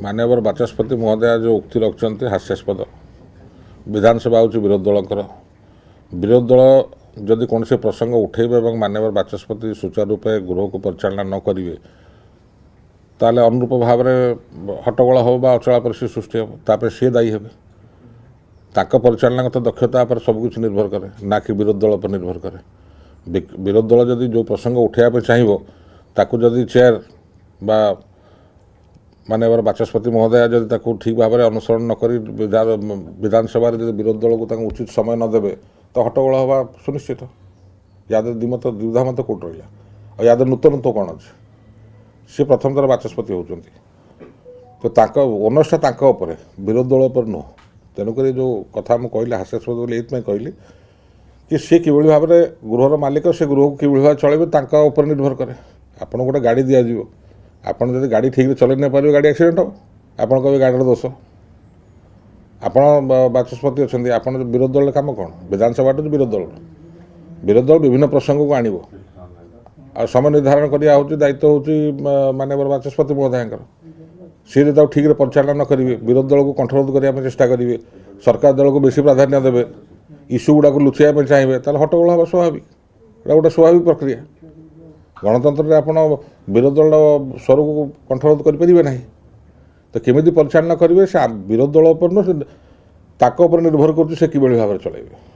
माननीय बाचस्पति महोदय जो उक्ति रखिंट हास्यास्पद विधानसभा हूँ विरोधी दलकर विरोधी दल जदि कौन से प्रसंग उठेबे और माननीय बाचस्पति सुचारू रूपे गृह को परिचालना न करेंगे ताले अनुरूप भाव में हट्टगोल हो अचला परिस्थिति सृष्टि हो तापर सी दायी हे परिचालनागत दक्षता पर सबकिछ निर्भर करे ना कि विरोधी दल पर निर्भर करे। विरोधी दल जदि जो प्रसंग उठाइबा चाहिए ताकू जदि चेयर बा माननीय बाचस्पति महोदय जदि ताकू ठीक भाव में अनुसरण न करी विधानसभा विरोधी दल को उचित समय न देवे तो हट्टगोल हवा सुनिश्चित। याद द्विमत द्विधा मत कौट रहा और याद नूतन तो कौन अच्छे सी प्रथम थर बाचस्पति होती तो ओनर्सटा विरोधी दल पर नुह तेणुक जो कथा मुझे कहली हास्यास्पद बोली ये कहली कि सी कि भाव में गृहर मालिक से गृह को कि भाव चलेंगे निर्भर करे। आपन गोटे गाड़ी दि जाव आपड़ जब गाड़ी ठीक से चल नहीं पारे गाड़ी एक्सीडेंट हो आपड़ कहे गाड़ी दोष आप बाचस्पति अच्छा आप विरोधी दल कम कौन विधानसभा विरोधी दल विभिन्न प्रसंग को आणव आ समय निर्धारण करा दायित्व हूँ माननीय बाचस्पति महोदय सी जो ठीक परिचालना न करेंगे विरोधी दल को कंठरोध करने चेष्टा करेंगे सरकार दल को बेसी प्राधान्य देवे इश्यू गुड़ा लुचाइवा चाहिए ताल हट्टगोल हवा स्वाभाविक गोटे स्वाभाविक प्रक्रिया। गणतंत्र में आप विरोधी दल स्वर को कंठरोध करेंगे ना तो केमी परिचालना करेंगे से विरोधी दल पर नुह ताक निर्भर कर कि भाव में चलेंगे।